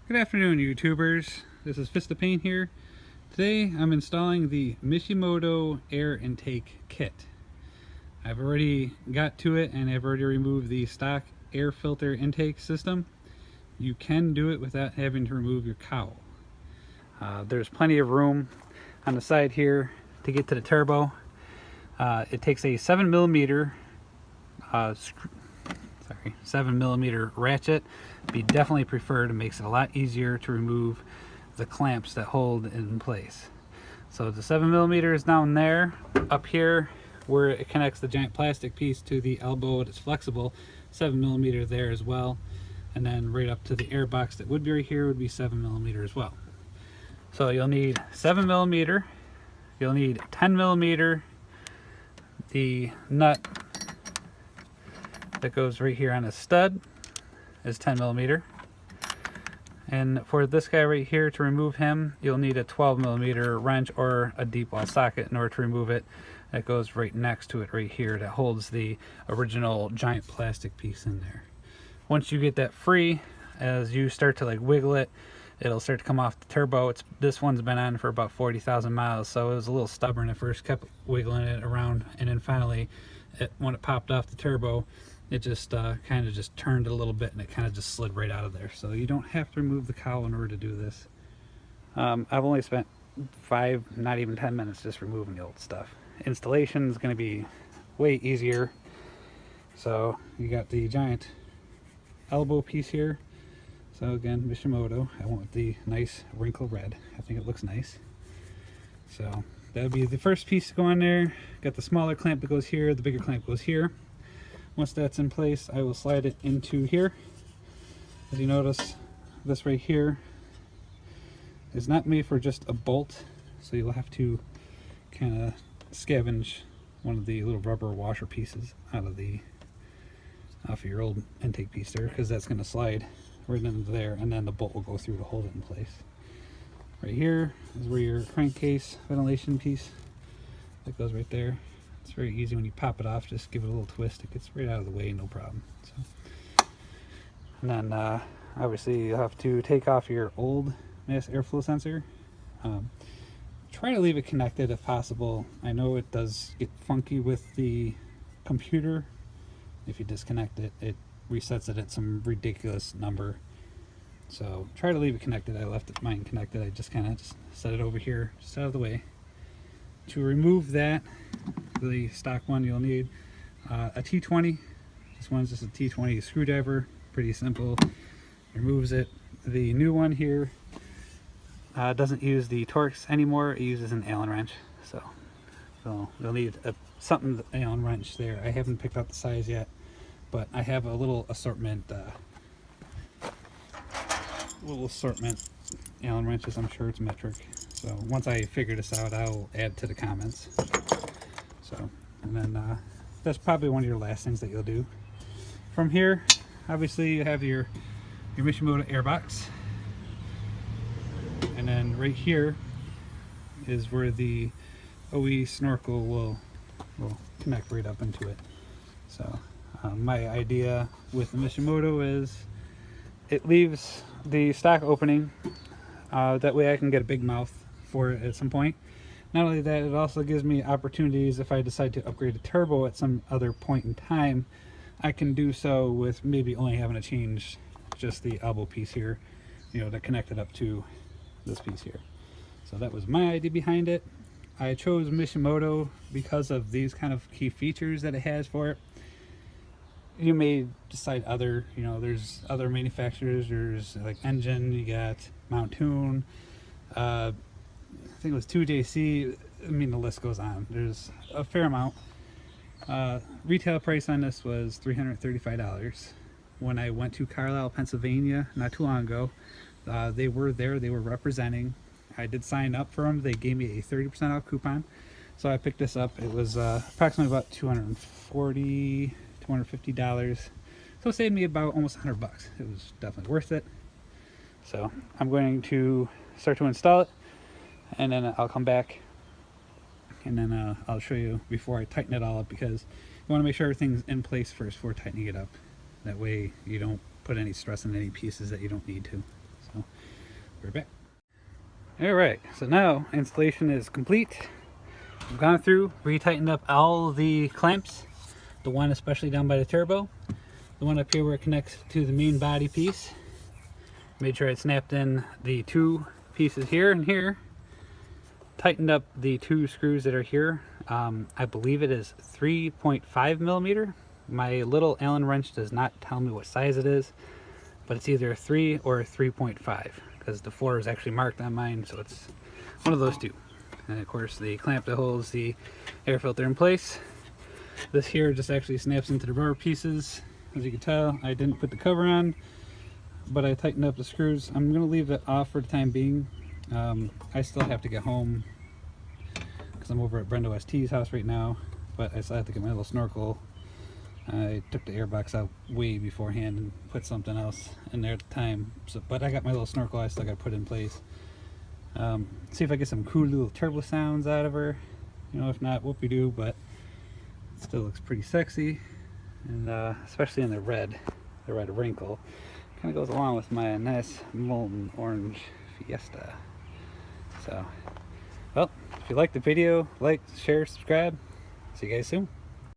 Good afternoon, YouTubers. This is Fiesta here. Today I'm installing the Mishimoto air intake kit. I've already got to it and I've already removed the stock air filter intake system. You can do it without having to remove your cowl. There's plenty of room on the side here to get to the turbo. It takes a 7mm 7mm ratchet. Be definitely preferred. It makes it a lot easier to remove the clamps that hold it in place. So the 7mm is down there. Up here where it connects the giant plastic piece to the elbow, it's flexible, 7mm there as well. And then right up to the air box that would be right here would be 7mm as well. So you'll need 7mm, you'll need 10mm, the nut that goes right here on a stud is 10mm, and for this guy right here to remove him you'll need a 12mm wrench or a deep wall socket in order to remove it. That goes right next to it right here, that holds the original giant plastic piece in there. Once you get that free, as you start to wiggle it, it'll start to come off the turbo. This one's been on for about 40,000 miles, so it was a little stubborn at first, kept wiggling it around, and then finally when it popped off the turbo, it just kind of just turned a little bit and it kind of just slid right out of there. So you don't have to remove the cowl in order to do this. I've only spent 5, not even 10 minutes just removing the old stuff. Installation is going to be way easier. So you got the giant elbow piece here. So again, Mishimoto. I want the nice wrinkle red. I think it looks nice. So that would be the first piece to go on there. Got the smaller clamp that goes here, the bigger clamp goes here. Once that's in place, I will slide it into here. As you notice, this right here is not made for just a bolt, so you'll have to kind of scavenge one of the little rubber washer pieces off of your old intake piece there, because that's going to slide right into there, and then the bolt will go through to hold it in place. Right here is where your crankcase ventilation piece that goes right there. It's very easy when you pop it off, just give it a little twist, it gets right out of the way, no problem. So, and then obviously you'll have to take off your old mass airflow sensor. Try to leave it connected if possible. I know it does get funky with the computer. If you disconnect it, it resets it at some ridiculous number. So try to leave it connected. I left mine connected. I just kind of set it over here, just out of the way. To remove that, the stock one, you'll need a T20. This one's just a T20 screwdriver, pretty simple. Removes it. The new one here doesn't use the Torx anymore. It uses an Allen wrench. So you'll need something Allen wrench there. I haven't picked out the size yet, but I have a little assortment. Allen wrenches. I'm sure it's metric. So once I figure this out, I'll add to the comments. So, and then that's probably one of your last things that you'll do. From here, obviously you have your Mishimoto airbox. And then right here is where the OE snorkel will connect right up into it. So my idea with the Mishimoto is it leaves the stock opening. That way I can get a big mouth for it at some point. Not only that, it also gives me opportunities if I decide to upgrade a turbo at some other point in time. I can do so with maybe only having to change just the elbow piece here, to connect it up to this piece here. So that was my idea behind it. I chose Mishimoto because of these kind of key features that it has for it. You may decide other, there's other manufacturers. There's like Engine, you got Mountoon, I think it was 2JC. I mean, the list goes on. There's a fair amount. Retail price on this was $335. When I went to Carlisle, Pennsylvania not too long ago, they were there, they were representing. I did sign up for them. They gave me a 30% off coupon, so I picked this up. It was approximately about $240, $250, so it saved me about almost $100. It was definitely worth it. So I'm going to start to install it, and then I'll come back and then I'll show you before I tighten it all up, because you want to make sure everything's in place first before tightening it up. That way you don't put any stress on any pieces that you don't need to. So be right back. Alright, so now installation is complete. I've gone through, retightened up all the clamps, the one especially down by the turbo, the one up here where it connects to the main body piece. Made sure I snapped in the two pieces here and here. Tightened up the two screws that are here. I believe it is 3.5 millimeter. My little Allen wrench does not tell me what size it is, but it's either 3 or 3.5 because the 4 is actually marked on mine, so it's one of those two. And of course the clamp that holds the air filter in place. This here just actually snaps into the rubber pieces. As you can tell, I didn't put the cover on, but I tightened up the screws. I'm going to leave it off for the time being. I still have to get home because I'm over at Brenda ST's house right now, but I still have to get my little snorkel. I took the airbox out way beforehand and put something else in there at the time. So, but I got my little snorkel I still got to put in place. See if I get some cool little turbo sounds out of her. You know, if not, whoop-de-doo, but it still looks pretty sexy. And especially in the red wrinkle. Kind of goes along with my nice molten orange Fiesta. So, well, if you liked the video, like, share, subscribe. See you guys soon.